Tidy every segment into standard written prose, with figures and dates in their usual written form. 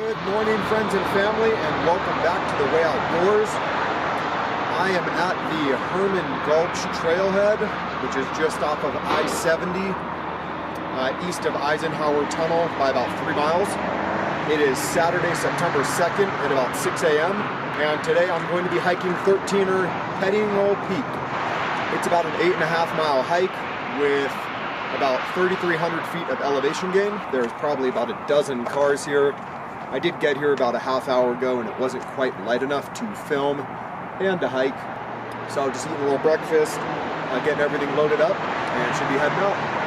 Good morning, friends and family, and welcome back to the Way Outdoors. I am at the Herman Gulch Trailhead, which is just off of I-70, east of Eisenhower Tunnel by about 3 miles. It is Saturday, September 2nd at about 6 a.m. And today I'm going to be hiking 13er Pettingell Peak. It's about an 8.5 mile hike with about 3,300 feet of elevation gain. There's probably about a dozen cars here. I did get here about a half hour ago and it wasn't quite light enough to film and to hike. So just eating a little breakfast, getting everything loaded up, and should be heading out.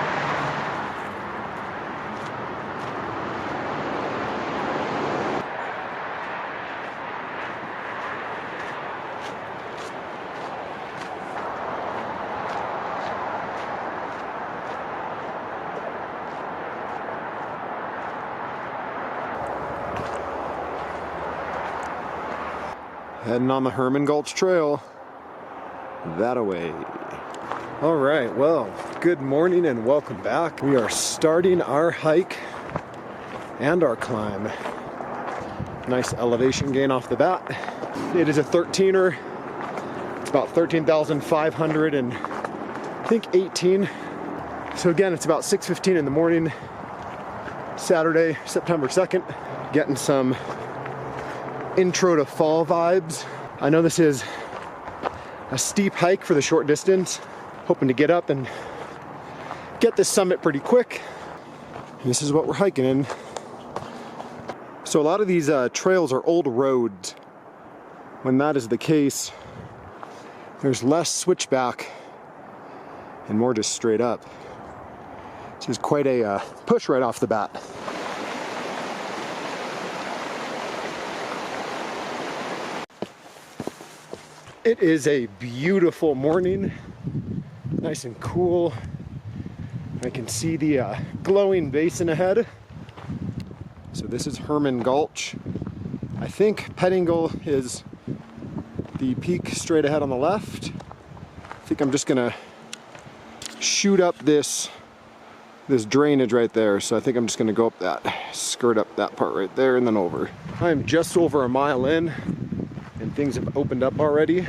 Heading on the Herman Gulch Trail, that-a-way. All right, well, good morning and welcome back. We are starting our hike and our climb. Nice elevation gain off the bat. It is a 13er. It's about 13,500 and I think 18. So again, it's about 6:15 in the morning, Saturday, September 2nd. Getting some intro to fall vibes. I know this is a steep hike for the short distance. Hoping to get up and get this summit pretty quick. And this is what we're hiking in. So a lot of these trails are old roads. When that is the case, there's less switchback and more just straight up. This is quite a push right off the bat. It is a beautiful morning, nice and cool. I can see the glowing basin ahead. So this is Herman Gulch. I think Pettingell is the peak straight ahead on the left. I think I'm just gonna shoot up this drainage right there. So I think I'm just gonna go up that, skirt up that part right there and then over. I'm just over a mile in. And things have opened up already.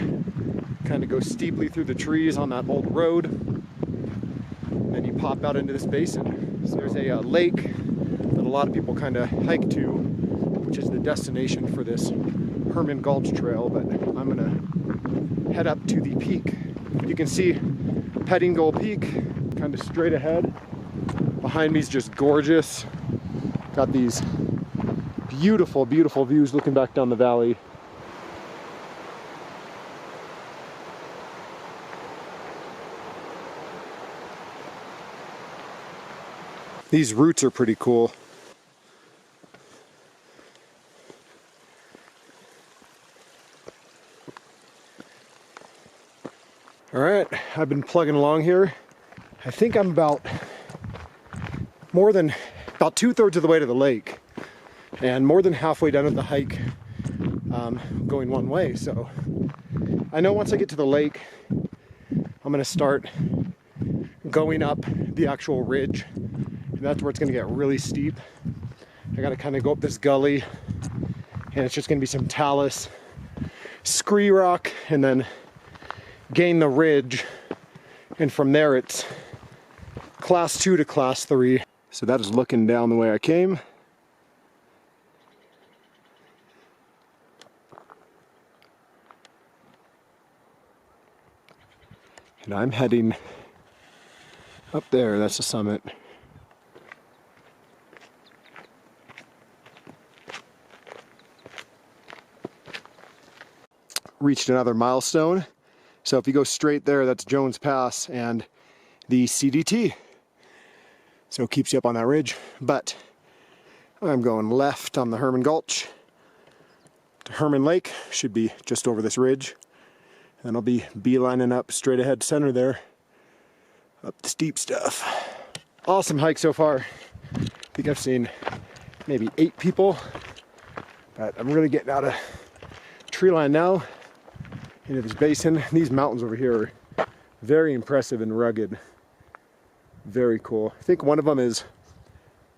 Kind of go steeply through the trees on that old road. Then you pop out into this basin. So there's a lake that a lot of people kind of hike to, which is the destination for this Herman Gulch Trail. But I'm gonna head up to the peak. You can see Pettingell Peak kind of straight ahead. Behind me is just gorgeous. Got these beautiful, beautiful views looking back down the valley. These roots are pretty cool. All right, I've been plugging along here. I think I'm about 2/3 of the way to the lake and more than halfway done with the hike, going one way. So I know once I get to the lake, I'm gonna start going up the actual ridge. And that's where it's gonna get really steep. I gotta kind of go up this gully and it's just gonna be some talus, scree rock, and then gain the ridge. And from there it's class 2 to class 3. So that is looking down the way I came. And I'm heading up there, that's the summit. Reached another milestone. So if you go straight there, that's Jones Pass and the CDT. So it keeps you up on that ridge. But I'm going left on the Herman Gulch to Herman Lake. Should be just over this ridge. And I'll be beelining up straight ahead center there. Up the steep stuff. Awesome hike so far. I think I've seen maybe 8 people. But I'm really getting out of tree line now. Into this basin. These mountains over here are very impressive and rugged. Very cool. I think one of them is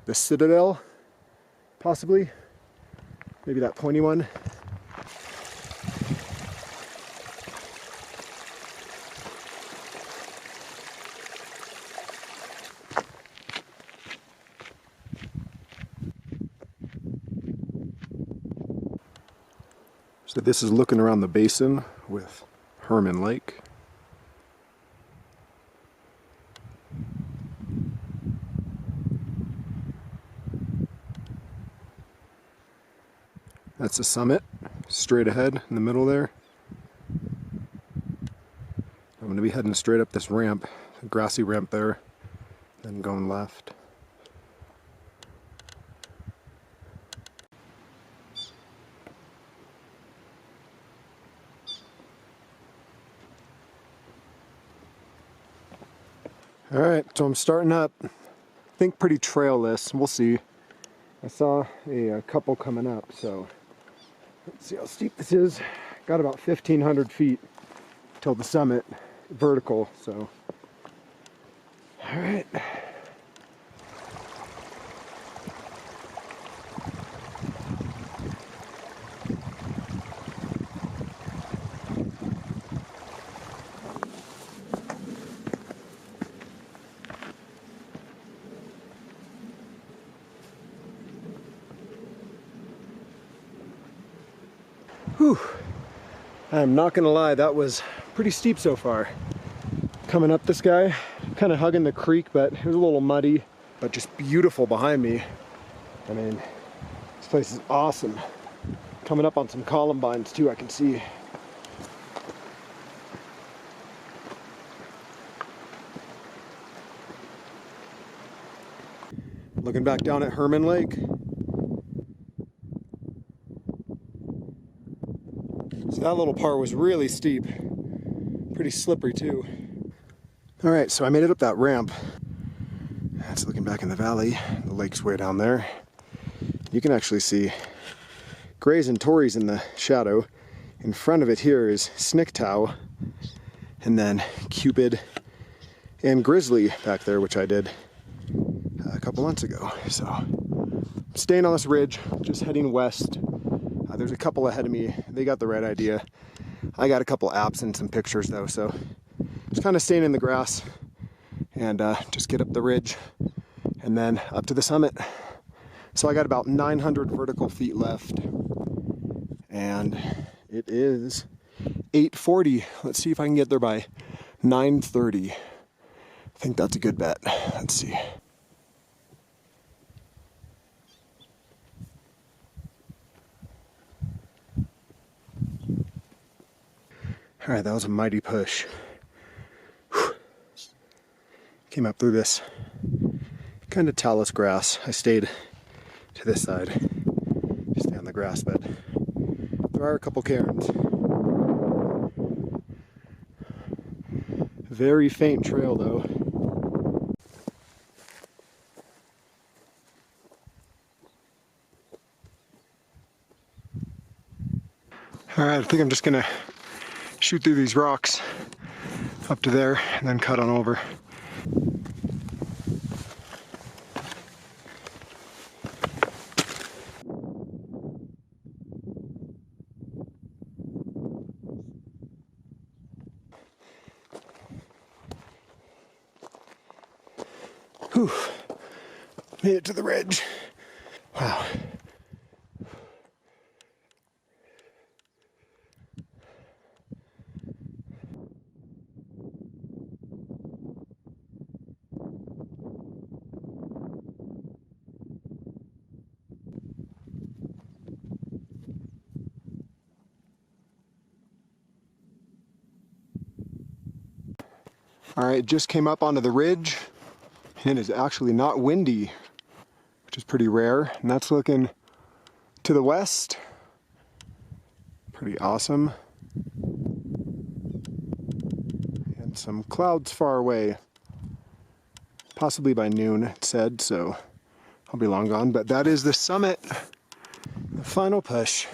the Citadel, possibly. Maybe that pointy one. So this is looking around the basin with Herman Lake. That's the summit, straight ahead in the middle there. I'm going to be heading straight up this ramp, a grassy ramp there, then going left. Alright, so I'm starting up. I think pretty trailless, we'll see. I saw a couple coming up, so let's see how steep this is. Got about 1,500 feet till the summit, vertical, so. Alright. Whew. I'm not gonna lie, that was pretty steep so far. Coming up this guy, kind of hugging the creek, but it was a little muddy, but just beautiful behind me. I mean, this place is awesome. Coming up on some columbines too, I can see. Looking back down at Herman Lake. So that little part was really steep, pretty slippery too. All right, so I made it up that ramp. That's looking back in the valley. The lake's way down there. You can actually see grays and tories in the shadow. In front of it here is Snicktow, and then Cupid and Grizzly back there, which I did a couple months ago. So I'm staying on this ridge, just heading west. There's a couple ahead of me. They got the right idea. I got a couple apps and some pictures though, so just kind of staying in the grass and just get up the ridge and then up to the summit. So I got about 900 vertical feet left and it is 8:40. Let's see if I can get there by 9:30. I think that's a good bet. Let's see. All right, that was a mighty push. Whew. Came up through this kind of talus grass. I stayed to this side, to stay on the grass, but there are a couple cairns. Very faint trail though. All right, I think I'm just gonna shoot through these rocks up to there and then cut on over. Whew. Made it to the ridge. Wow. All right, just came up onto the ridge and it's actually not windy, which is pretty rare. And that's looking to the west. Pretty awesome. And some clouds far away. Possibly by noon, it said, so I'll be long gone. But that is the summit, the final push.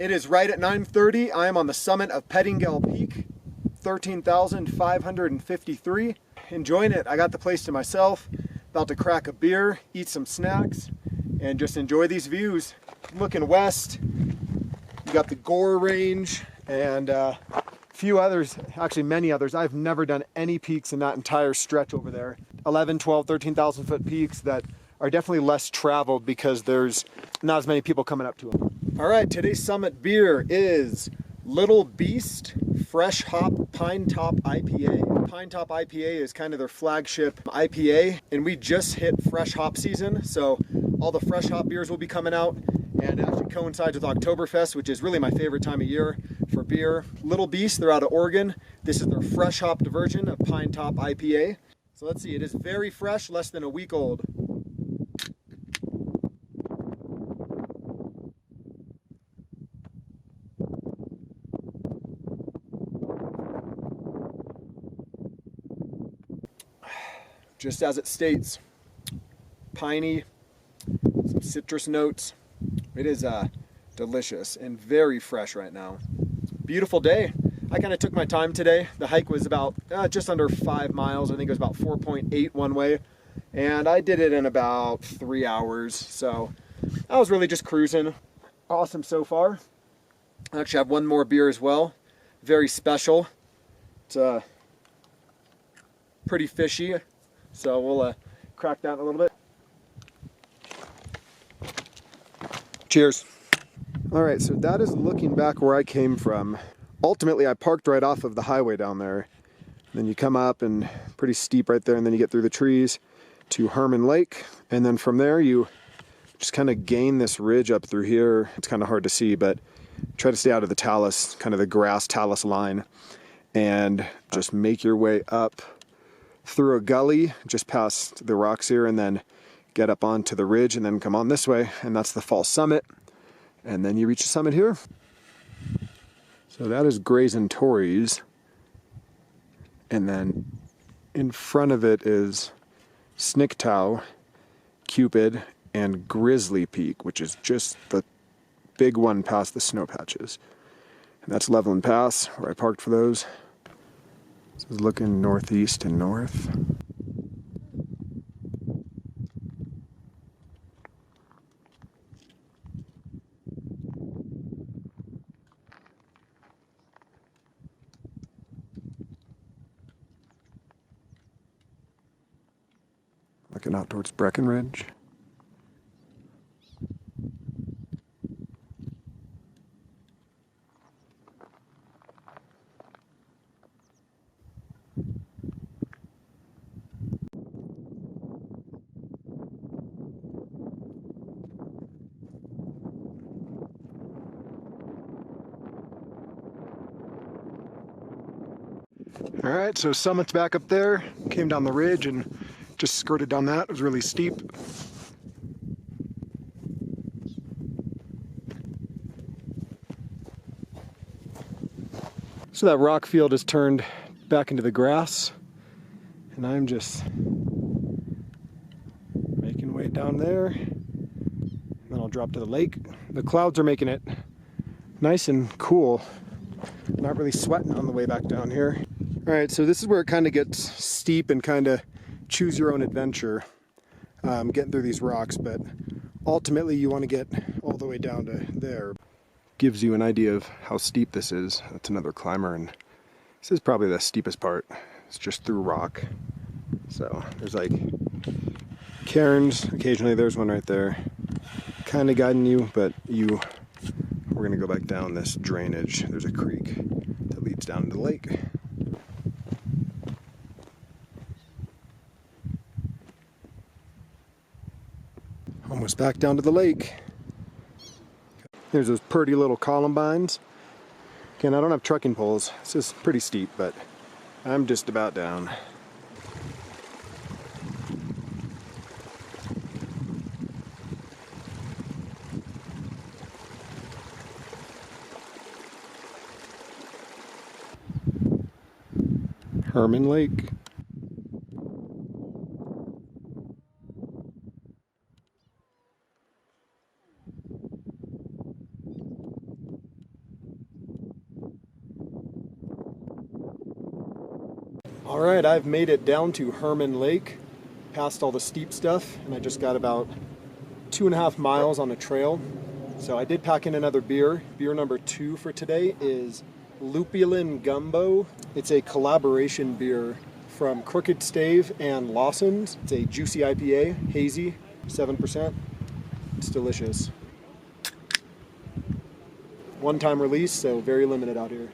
It is right at 9:30. I am on the summit of Pettingell Peak, 13,553. Enjoying it. I got the place to myself. About to crack a beer, eat some snacks, and just enjoy these views. Looking west, you got the Gore Range and a few others, actually many others. I've never done any peaks in that entire stretch over there. 11, 12, 13,000 foot peaks that are definitely less traveled because there's not as many people coming up to them. All right, today's summit beer is Little Beast Fresh Hop Pine Top IPA. Pine Top IPA is kind of their flagship IPA, and we just hit fresh hop season, so all the fresh hop beers will be coming out, and it actually coincides with Oktoberfest, which is really my favorite time of year for beer. Little Beast, they're out of Oregon. This is their fresh hopped version of Pine Top IPA. So let's see, it is very fresh, less than a week old. Just as it states, piney, some citrus notes. It is delicious and very fresh right now. Beautiful day. I kind of took my time today. The hike was about just under 5 miles. I think it was about 4.8 one way. And I did it in about 3 hours. So I was really just cruising. Awesome so far. I actually have one more beer as well. Very special. It's pretty fishy. So we'll crack that in a little bit. Cheers. All right, so that is looking back where I came from. Ultimately, I parked right off of the highway down there. Then you come up and pretty steep right there, and then you get through the trees to Herman Lake. And then from there, you just kind of gain this ridge up through here. It's kind of hard to see, but try to stay out of the talus, kind of the grass talus line, and just make your way up through a gully just past the rocks here, and then get up onto the ridge and then come on this way, and that's the false summit, and then you reach the summit here. So that is Grayson Torreys, and then in front of it is Snicktow, Cupid, and Grizzly Peak, which is just the big one past the snow patches. And that's Levelland Pass, where I parked for those. This is looking northeast and north. Looking out towards Breckenridge. All right, so summit's back up there. Came down the ridge and just skirted down that. It was really steep. So that rock field has turned back into the grass, and I'm just making way down there. And then I'll drop to the lake. The clouds are making it nice and cool. Not really sweating on the way back down here. All right, so this is where it kind of gets steep and kind of choose your own adventure, getting through these rocks, but ultimately you want to get all the way down to there. Gives you an idea of how steep this is. That's another climber, and this is probably the steepest part. It's just through rock. So there's like cairns, occasionally there's one right there, kind of guiding you, but we're gonna go back down this drainage. There's a creek that leads down to the lake. Almost back down to the lake. There's those pretty little columbines. Again, I don't have trekking poles. This is pretty steep, but I'm just about down. Herman Lake. All right, I've made it down to Herman Lake, past all the steep stuff, and I just got about 2.5 miles on a trail. So I did pack in another beer. Beer number 2 for today is Lupulin Gumbo. It's a collaboration beer from Crooked Stave and Lawson's. It's a juicy IPA, hazy, 7%. It's delicious. One-time release, so very limited out here.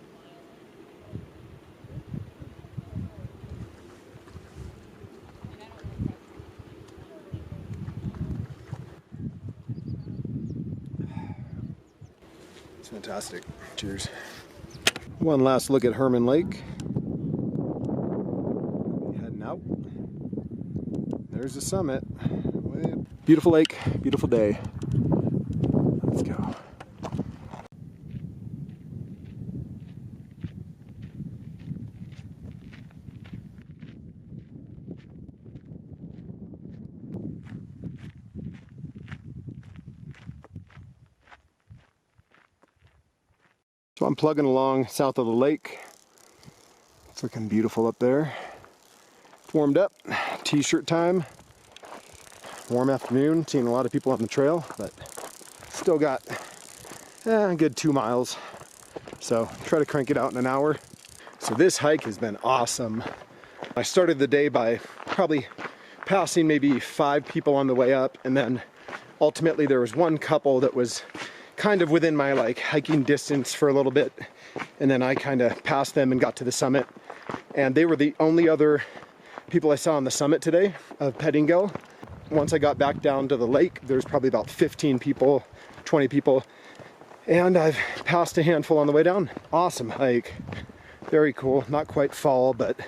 It's fantastic. Cheers. One last look at Herman Lake. Heading out. There's the summit. Beautiful lake, beautiful day. Let's go. So I'm plugging along south of the lake. It's looking beautiful up there. Warmed up, t-shirt time. Warm afternoon, seeing a lot of people on the trail, but still got a good 2 miles. So try to crank it out in an hour. So this hike has been awesome. I started the day by probably passing maybe 5 people on the way up, and then ultimately there was one couple that was kind of within my hiking distance for a little bit, and then I kind of passed them and got to the summit, and they were the only other people I saw on the summit today of Pettingell. Once I got back down to the lake, there's probably about 15 people, 20 people, and I've passed a handful on the way down. Awesome hike, very cool. Not quite fall, but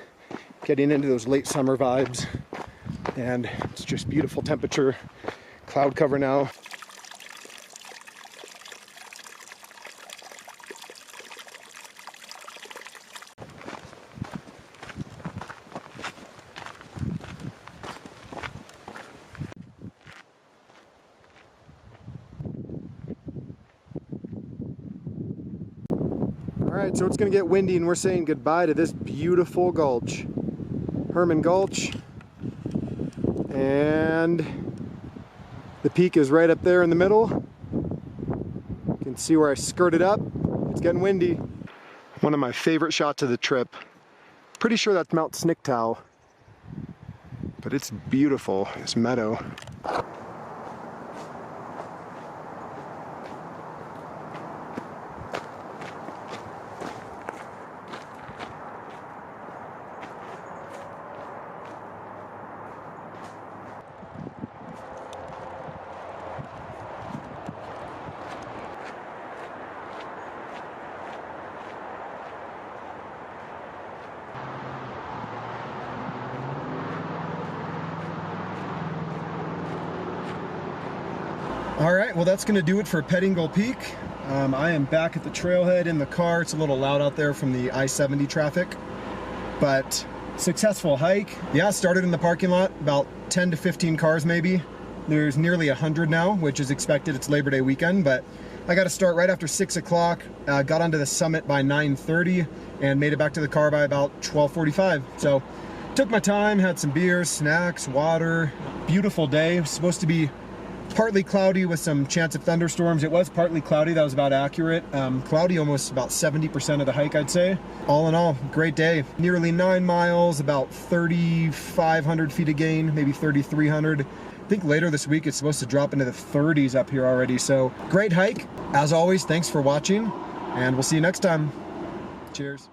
getting into those late summer vibes, and it's just beautiful temperature, cloud cover now. Alright, so it's going to get windy and we're saying goodbye to this beautiful gulch. Herman Gulch. And the peak is right up there in the middle. You can see where I skirted up. It's getting windy. One of my favorite shots of the trip. Pretty sure that's Mount Snicktow. But it's beautiful, this meadow. All right, well that's gonna do it for Pettingell Peak. I am back at the trailhead in the car. It's a little loud out there from the I-70 traffic, but successful hike. Yeah, started in the parking lot, about 10 to 15 cars maybe. There's nearly 100 now, which is expected. It's Labor Day weekend, but I got to start right after 6 o'clock. Got onto the summit by 9:30 and made it back to the car by about 12:45. So took my time, had some beers, snacks, water. Beautiful day. It was supposed to be partly cloudy with some chance of thunderstorms. It was partly cloudy, that was about accurate. Cloudy almost about 70% of the hike, I'd say. All in all, great day. Nearly 9 miles, about 3,500 feet of gain, maybe 3,300. I think later this week it's supposed to drop into the 30s up here already. So great hike. As always, thanks for watching, and we'll see you next time. Cheers.